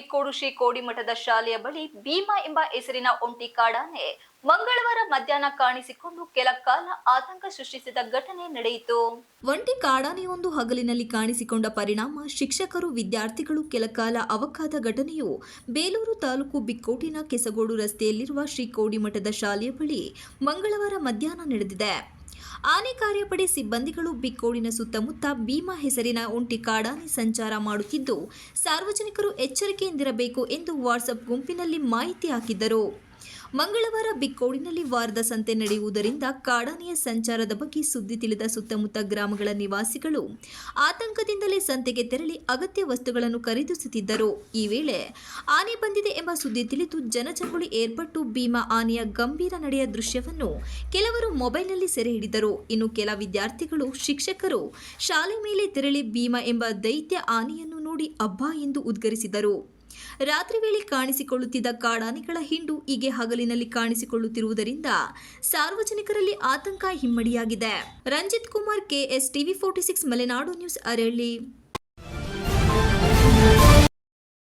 ಬಿಕ್ಕೋಡು ಶ್ರೀ ಕೋಡಿಮಠದ ಶಾಲೆಯ ಬಳಿ ಭೀಮಾ ಎಂಬ ಹೆಸರಿನ ಒಂಟಿ ಕಾಡಾನೆ ಮಂಗಳವಾರ ಮಧ್ಯಾಹ್ನ ಕಾಣಿಸಿಕೊಂಡು ಕೆಲ ಕಾಲ ಆತಂಕ ಸೃಷ್ಟಿಸಿದ ಘಟನೆ ನಡೆಯಿತು. ಒಂಟಿ ಕಾಡಾನೆಯೊಂದು ಹಗಲಿನಲ್ಲಿ ಕಾಣಿಸಿಕೊಂಡ ಪರಿಣಾಮ ಶಿಕ್ಷಕರು, ವಿದ್ಯಾರ್ಥಿಗಳು ಕೆಲಕಾಲ ಅವಕಾದ ಘಟನೆಯು ಬೇಲೂರು ತಾಲೂಕು ಬಿಕ್ಕೋಟಿನ ಕೆಸಗೋಡು ರಸ್ತೆಯಲ್ಲಿರುವ ಶ್ರೀ ಕೋಡಿಮಠದ ಶಾಲೆಯ ಬಳಿ ಮಂಗಳವಾರ ಮಧ್ಯಾಹ್ನ ನಡೆದಿದೆ. ಆನೆ ಕಾರ್ಯಪಡೆ ಸಿಬ್ಬಂದಿಗಳು ಬಿಕ್ಕೋಡಿನ ಸುತ್ತಮುತ್ತ ಭೀಮಾ ಹೆಸರಿನ ಒಂಟಿ ಕಾಡಾನೆ ಸಂಚಾರ ಮಾಡುತ್ತಿದ್ದು, ಸಾರ್ವಜನಿಕರು ಎಚ್ಚರಿಕೆಯಿಂದಿರಬೇಕು ಎಂದು ವಾಟ್ಸಪ್ ಗುಂಪಿನಲ್ಲಿ ಮಾಹಿತಿ ಹಾಕಿದ್ದರು. ಮಂಗಳವಾರ ಬಿಕ್ಕೋಡಿನಲ್ಲಿ ವಾರದ ಸಂತೆ ನಡೆಯುವುದರಿಂದ ಕಾಡಾನೆಯ ಸಂಚಾರದ ಬಗ್ಗೆ ಸುದ್ದಿ ತಿಳಿದ ಸುತ್ತಮುತ್ತ ಗ್ರಾಮಗಳ ನಿವಾಸಿಗಳು ಆತಂಕದಿಂದಲೇ ಸಂತೆಗೆ ತೆರಳಿ ಅಗತ್ಯ ವಸ್ತುಗಳನ್ನು ಖರೀದಿಸುತ್ತಿದ್ದರು. ಈ ವೇಳೆ ಆನೆ ಬಂದಿದೆ ಎಂಬ ಸುದ್ದಿ ತಿಳಿದು ಜನಜಂಗುಳಿ ಏರ್ಪಟ್ಟು ಭೀಮಾ ಆನೆಯ ಗಂಭೀರ ನಡೆಯ ದೃಶ್ಯವನ್ನು ಕೆಲವರು ಮೊಬೈಲ್ನಲ್ಲಿ ಸೆರೆ ಹಿಡಿದರು. ಇನ್ನು ಕೆಲ ವಿದ್ಯಾರ್ಥಿಗಳು, ಶಿಕ್ಷಕರು ಶಾಲೆ ಮೇಲೆ ತೆರಳಿ ಭೀಮಾ ಎಂಬ ದೈತ್ಯ ಆನೆಯನ್ನು ನೋಡಿ ಅಬ್ಬಾ ಎಂದು ಉದ್ಗರಿಸಿದರು. ರಾತ್ರಿ ವೇಳೆ ಕಾಣಿಸಿಕೊಳ್ಳುತ್ತಿದ್ದ ಕಾಡಾನೆಗಳ ಹಿಂಡು ಹೀಗೆ ಹಗಲಿನಲ್ಲಿ ಕಾಣಿಸಿಕೊಳ್ಳುತ್ತಿರುವುದರಿಂದ ಸಾರ್ವಜನಿಕರಲ್ಲಿ ಆತಂಕ ಇಮ್ಮಡಿಯಾಗಿದೆ. Ranjith Kumar, KS, TV46 Malenadu news, ಅರಳ್ಳಿ.